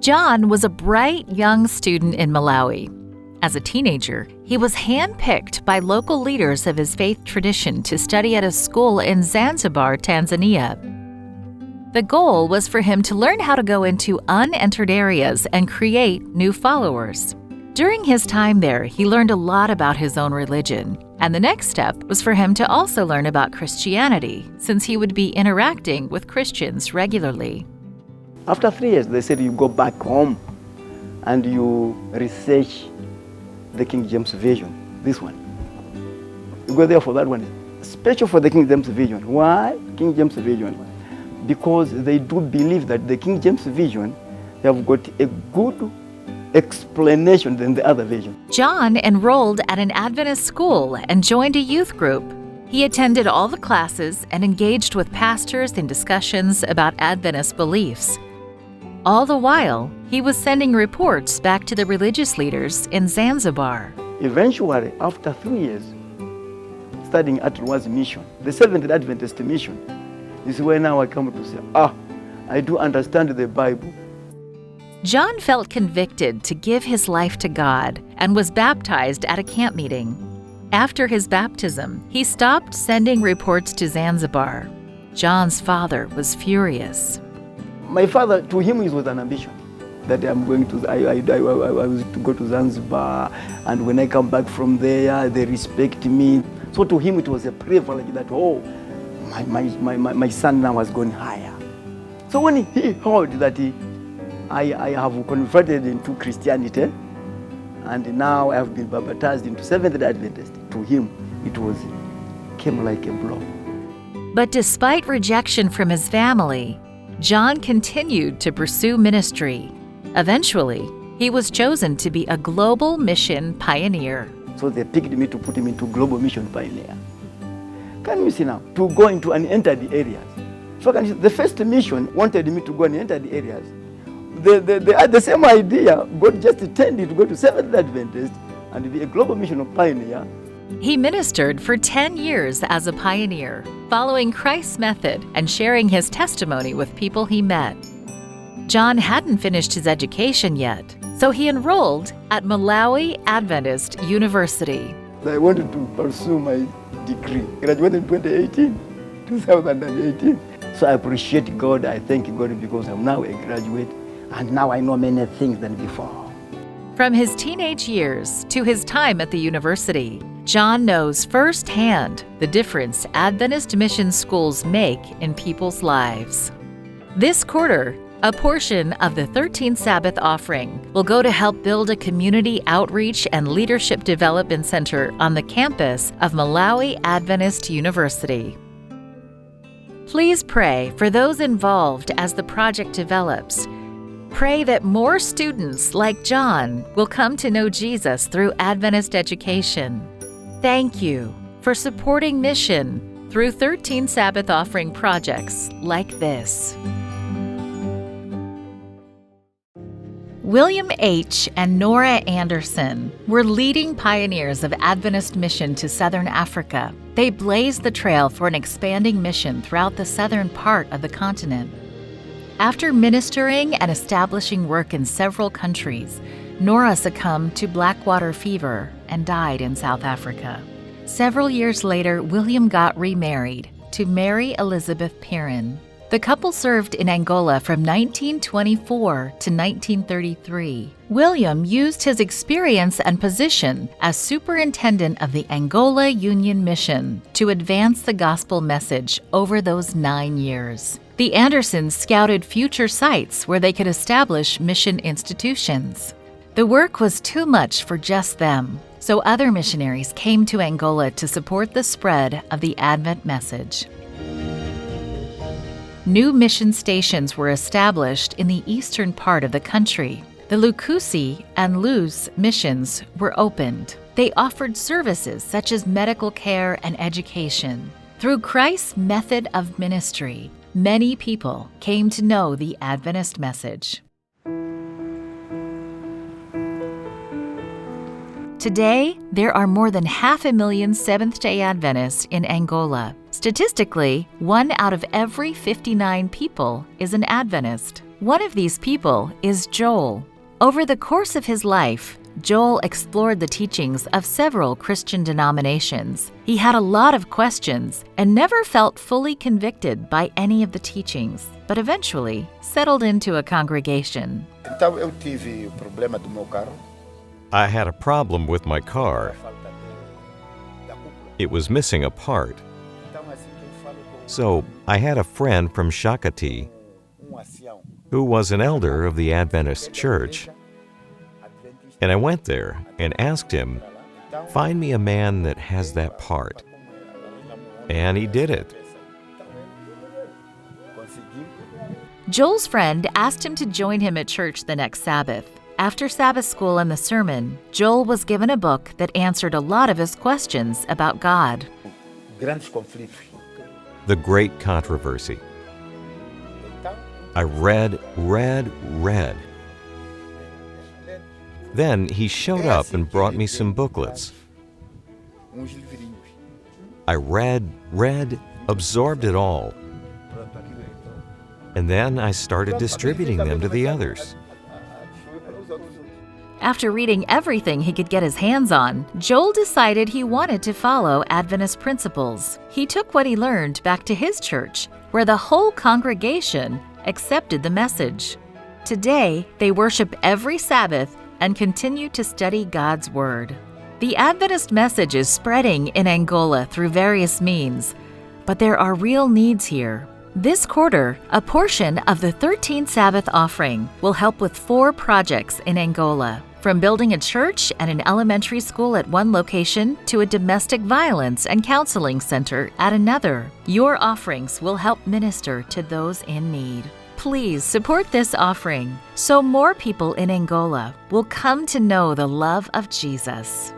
John was a bright young student in Malawi. As a teenager, he was handpicked by local leaders of his faith tradition to study at a school in Zanzibar, Tanzania. The goal was for him to learn how to go into unentered areas and create new followers. During his time there, he learned a lot about his own religion, and the next step was for him to also learn about Christianity, since he would be interacting with Christians regularly. After 3 years, they said you go back home and you research the King James Version, this one. You go there for that one. Special for the King James Version. Why King James Version? Because they do believe that the King James Version have got a good explanation than the other version. John enrolled at an Adventist school and joined a youth group. He attended all the classes and engaged with pastors in discussions about Adventist beliefs. All the while, he was sending reports back to the religious leaders in Zanzibar. Eventually, after 3 years, studying at Rwand's mission, the Seventh Adventist mission, is where now I come to say, I do understand the Bible. John felt convicted to give his life to God and was baptized at a camp meeting. After his baptism, he stopped sending reports to Zanzibar. John's father was furious. My father, to him, it was an ambition that I was to go to Zanzibar, and when I come back from there, they respect me. So to him, it was a privilege that, my son now has gone higher. So when he heard that I have converted into Christianity, and now I have been baptized into Seventh Adventist, to him, it came like a blow. But despite rejection from his family, John continued to pursue ministry. Eventually, he was chosen to be a global mission pioneer. So they picked me to put him into global mission pioneer. Can you see now? To go into and enter the areas. So the first mission wanted me to go and enter the areas. They had the same idea. God just intended to go to Seventh Adventist and be a global mission pioneer. He ministered for 10 years as a pioneer, following Christ's method and sharing his testimony with people he met. John hadn't finished his education yet, so he enrolled at Malawi Adventist University. I wanted to pursue my degree. Graduated in 2018. So I appreciate God. I thank God because I'm now a graduate, and now I know many things than before. From his teenage years to his time at the university, John knows firsthand the difference Adventist mission schools make in people's lives. This quarter, a portion of the 13th Sabbath offering will go to help build a community outreach and leadership development center on the campus of Malawi Adventist University. Please pray for those involved as the project develops. Pray that more students like John will come to know Jesus through Adventist education. Thank you for supporting mission through 13 Sabbath offering projects like this. William H. and Nora Anderson were leading pioneers of Adventist mission to Southern Africa. They blazed the trail for an expanding mission throughout the southern part of the continent. After ministering and establishing work in several countries, Nora succumbed to blackwater fever and died in South Africa. Several years later, William got remarried to Mary Elizabeth Perrin. The couple served in Angola from 1924 to 1933. William used his experience and position as superintendent of the Angola Union Mission to advance the gospel message over those 9 years. The Andersons scouted future sites where they could establish mission institutions. The work was too much for just them, so other missionaries came to Angola to support the spread of the Advent message. New mission stations were established in the eastern part of the country. The Lukusi and Luz missions were opened. They offered services such as medical care and education. Through Christ's method of ministry, many people came to know the Adventist message. Today, there are more than 500,000 Seventh-day Adventists in Angola. Statistically, 1 out of every 59 people is an Adventist. One of these people is Joel. Over the course of his life, Joel explored the teachings of several Christian denominations. He had a lot of questions and never felt fully convicted by any of the teachings, but eventually settled into a congregation. Então eu tive o problema do meu carro. I had a problem with my car. It was missing a part. So I had a friend from Shakati who was an elder of the Adventist church. And I went there and asked him, "Find me a man that has that part." And he did it. Joel's friend asked him to join him at church the next Sabbath. After Sabbath school and the sermon, Joel was given a book that answered a lot of his questions about God. Grandes conflitos. The Great Controversy. I read. Then he showed up and brought me some booklets. I read, absorbed it all. And then I started distributing them to the others. After reading everything he could get his hands on, Joel decided he wanted to follow Adventist principles. He took what he learned back to his church, where the whole congregation accepted the message. Today, they worship every Sabbath and continue to study God's Word. The Adventist message is spreading in Angola through various means, but there are real needs here. This quarter, a portion of the 13th Sabbath offering will help with 4 projects in Angola, from building a church and an elementary school at one location to a domestic violence and counseling center at another. Your offerings will help minister to those in need. Please support this offering so more people in Angola will come to know the love of Jesus.